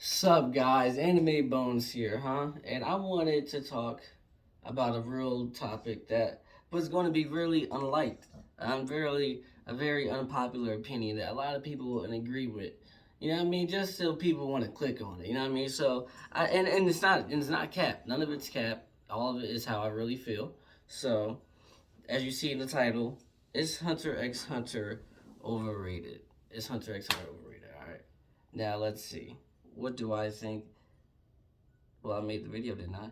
Sup guys, Animebones here, huh? And I wanted to talk about a real topic that was going to be really unliked. Really a very unpopular opinion that a lot of people wouldn't agree with. You know what I mean? Just so people want to click on it. You know what I mean? So and it's not cap. None of it's cap. All of it is how I really feel. So as you see in the title, is Hunter x Hunter overrated? Is Hunter x Hunter overrated? All right. Now let's see. What do I think? Well, I made the video, didn't I?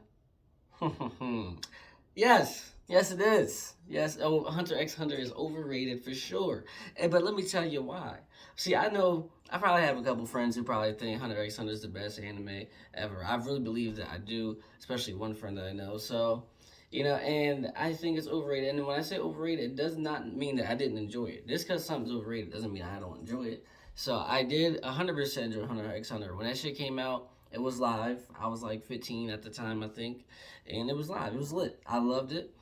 Yes, it is. Yes, oh, Hunter x Hunter is overrated for sure. But let me tell you why. See, I know I probably have a couple friends who probably think Hunter x Hunter is the best anime ever. I really believe that I do, especially one friend that I know. So, and I think it's overrated. And when I say overrated, it does not mean that I didn't enjoy it. Just because something's overrated doesn't mean I don't enjoy it. So I did 100% enjoy Hunter x Hunter. When that shit came out, it was live. I was like 15 at the time, I think, and it was live. It was lit. I loved it.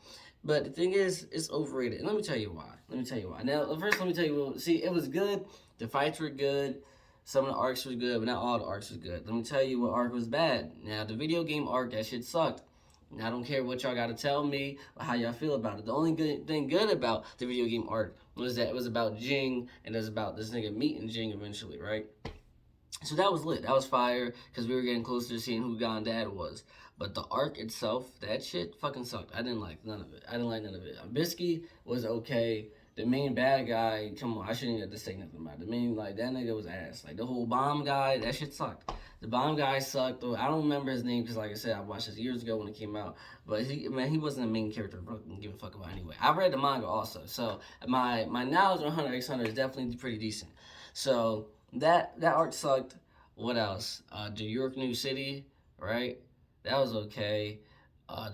But the thing is, it's overrated. And let me tell you why. Now, first, let me tell you. See, it was good. The fights were good. Some of the arcs were good, but not all the arcs were good. Let me tell you what arc was bad. Now, the video game arc, that shit sucked. And I don't care what y'all got to tell me or how y'all feel about it. The only good thing good about the video game arc was that it was about Jing and it was about this nigga meeting Jing eventually, right? So that was lit. That was fire because we were getting closer to seeing who Gon Dad was. But the arc itself, that shit fucking sucked. I didn't like none of it. Bisky was okay. The main bad guy, come on, I shouldn't even have to say nothing about it. The main, like, that nigga was ass. Like, the whole bomb guy, that shit sucked. The bomb guy sucked. Though I don't remember his name because, like I said, I watched this years ago when it came out. But he wasn't the main character. I don't give a fuck about anyway. I read the manga also, so my knowledge on Hunter x Hunter is definitely pretty decent. So that arc sucked. What else? The York New City, right? That was okay.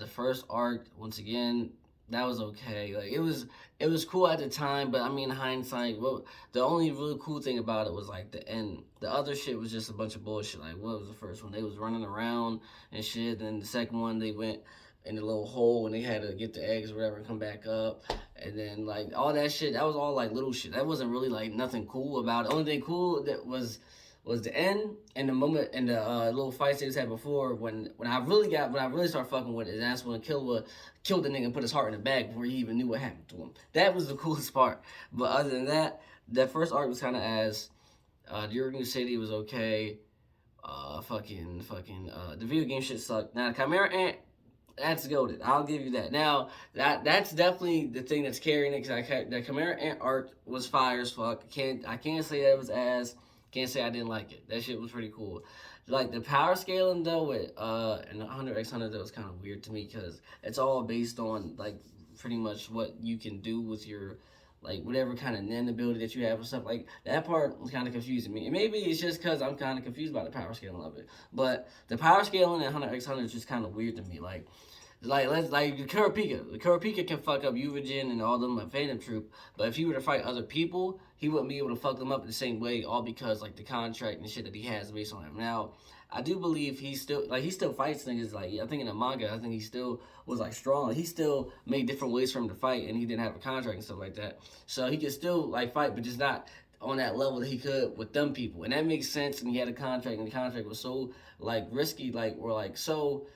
The first arc, once again, that was okay. Like it was cool at the time, but I mean, in hindsight, the only really cool thing about it was like the end. The other shit was just a bunch of bullshit. Like what was the first one? They was running around and shit. Then the second one, they went in the little hole and they had to get the eggs or whatever and come back up. And then like all that shit, that was all like little shit. That wasn't really like nothing cool about it. Only thing cool that was the end and the moment and the little fights they had before when I really started fucking with it, and that's when Killua killed the nigga and put his heart in the bag before he even knew what happened to him. That was the coolest part. But other than that, that first arc was kind of ass. The New City was okay. The video game shit sucked. Now the Chimera Ant, that's goated. I'll give you that. Now that's definitely the thing that's carrying it because the Chimera Ant arc was fire as fuck. I can't say that it was ass. Can't say I didn't like it. That shit was pretty cool. Like the power scaling though with and Hunter x Hunter, that was kind of weird to me because it's all based on like pretty much what you can do with your like whatever kind of nin ability that you have and stuff. Like that part was kind of confusing me. And maybe it's just because I'm kind of confused by the power scaling of it. But the power scaling in Hunter x Hunter is just kind of weird to me. Let's like the Kurapika. The Kurapika can fuck up Uvagin and all them like Phantom Troop, but if he were to fight other people, he wouldn't be able to fuck them up in the same way, all because like the contract and shit that he has based on him. Now, I do believe he still fights niggas. Like I think in the manga, I think he still was like strong. He still made different ways for him to fight, and he didn't have a contract and stuff like that. So he could still like fight, but just not on that level that he could with them people, and that makes sense. And he had a contract, and the contract was so like risky, like or like so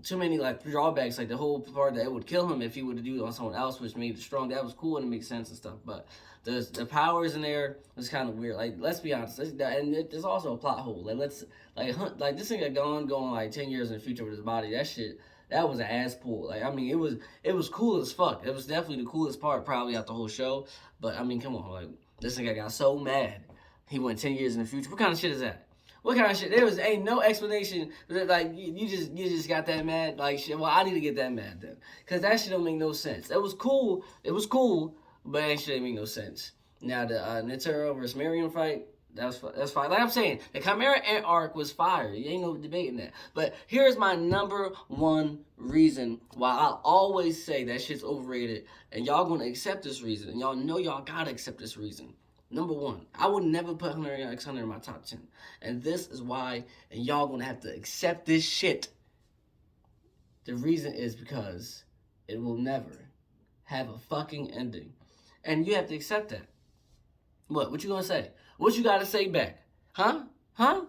too many like drawbacks, like the whole part that it would kill him if he would do it on someone else, which made it strong. That was cool and it makes sense and stuff. But the powers in there was kind of weird. Like let's be honest, and there's also a plot hole. Like this thing got going like 10 years in the future with his body. That shit. That was an ass pull. Like I mean, it was cool as fuck. It was definitely the coolest part probably out the whole show. But I mean, come on, like this nigga got so mad. He went 10 years in the future. What kind of shit is that? What kind of shit? Ain't no explanation. Like you just got that mad. Like shit. Well, I need to get that mad then, cause that shit don't make no sense. It was cool, but that shit didn't make no sense. Now the Netero versus Miriam fight, that's fine. Like I'm saying, the Chimera Ant arc was fire. You ain't no debating that. But here's my number one reason why I always say that shit's overrated, and y'all gonna accept this reason, and y'all know y'all gotta accept this reason. Number one, I would never put Hunter x Hunter in my top 10. And this is why, and y'all gonna have to accept this shit. The reason is because it will never have a fucking ending. And you have to accept that. What you gonna say? What you gotta say back? Huh? Huh?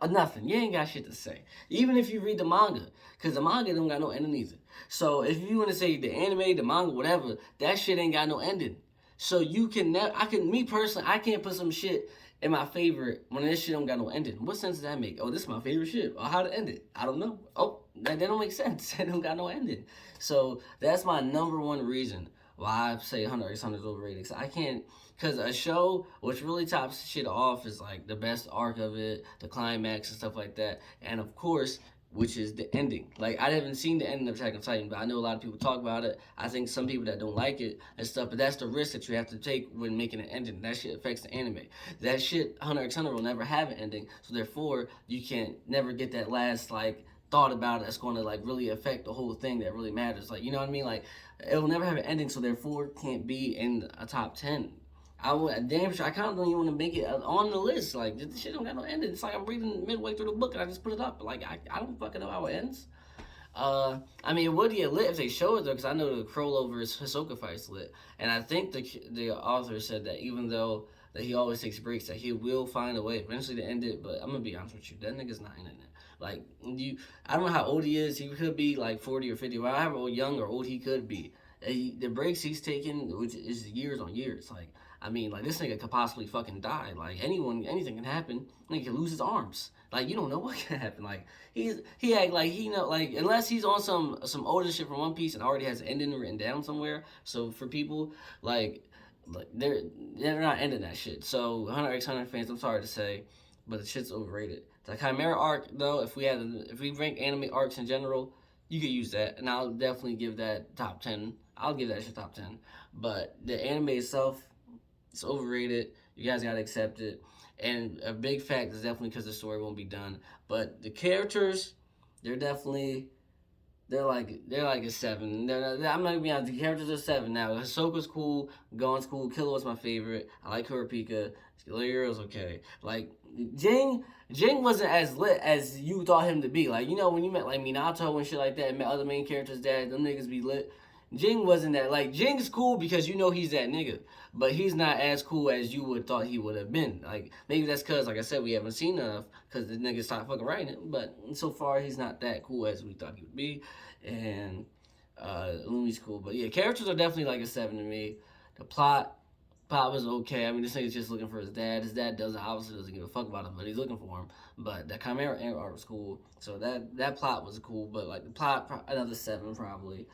Nothing. You ain't got shit to say. Even if you read the manga, because the manga don't got no ending either. So if you want to say the anime, the manga, whatever, that shit ain't got no ending. So you can never. Me personally, I can't put some shit in my favorite when this shit don't got no ending. What sense does that make? Oh, this is my favorite shit. Or how to end it? I don't know. Oh, that don't make sense. It don't got no ending. So that's my number one reason why I say Hunter x Hunter is overrated. Cause I can't. Because a show which really tops shit off is like the best arc of it, the climax and stuff like that, and of course, which is the ending. Like I haven't seen the ending of Attack on Titan, but I know a lot of people talk about it. I think some people that don't like it and stuff, but that's the risk that you have to take when making an ending. That shit affects the anime. That shit, Hunter x Hunter will never have an ending, so therefore you can never get that last like thought about it that's going to like really affect the whole thing that really matters. Like you know what I mean? Like it will never have an ending, so therefore can't be in a top 10. I would damn sure I kind of don't even want to make it on the list. Like this shit don't got no ending. It's like I'm reading midway through the book and I just put it up. Like I don't fucking know how it ends. I mean, it would get lit if they show it though, because I know the Kroll over Hisoka fight's lit, and I think the author said that even though that he always takes breaks, that he will find a way eventually to end it. But I'm gonna be honest with you, that nigga's not ending it. Like I don't know how old he is. He could be like 40 or 50, however young or old he could be. The breaks he's taking, which is years on years, like. I mean, like this nigga could possibly fucking die. Like anything can happen. Nigga could lose his arms. Like you don't know what can happen. Like he act like he know like unless he's on some older shit from One Piece and already has an ending written down somewhere. So for people like they're not ending that shit. So Hunter x Hunter fans, I'm sorry to say, but the shit's overrated. The Chimera arc though, if we rank anime arcs in general, you could use that, and I'll definitely give that top 10. I'll give that shit top 10. But the anime itself, it's overrated. You guys gotta accept it. And a big fact is definitely because the story won't be done. But the characters, they're definitely they're like a 7. I'm not gonna be honest. The characters are 7 now. Hisoka's cool. Gon's cool. Killor's my favorite. I like Kurapika. Leo's okay. Like Jing wasn't as lit as you thought him to be. Like you know when you met like Minato and shit like that, and met other main characters that them niggas be lit. Jing wasn't that. Like Jing's cool because you know he's that nigga, but he's not as cool as you would thought he would have been. Like maybe that's because, like I said, we haven't seen enough because the nigga stopped fucking writing it. But so far, he's not that cool as we thought he would be, and Lumi's cool. But yeah, characters are definitely like a 7 to me. The plot was okay. I mean, this nigga's just looking for his dad. His dad obviously doesn't give a fuck about him, but he's looking for him. But that Chimera art was cool. So that plot was cool. But like the plot, another 7 probably.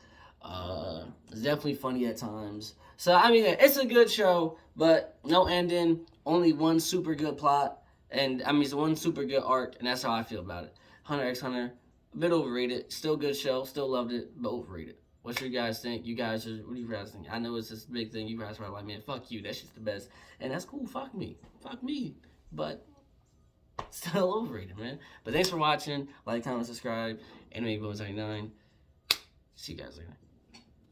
It's definitely funny at times. So I mean, it's a good show, but no ending. Only one super good plot, and I mean, it's one super good arc, and that's how I feel about it. Hunter x Hunter, a bit overrated. Still good show. Still loved it, but overrated. What you guys think? What do you guys think? I know it's this big thing. You guys are like, man, fuck you. That shit's the best, and that's cool. Fuck me. But still overrated, man. But thanks for watching. Like, comment, subscribe. Animebones 99. See you guys later.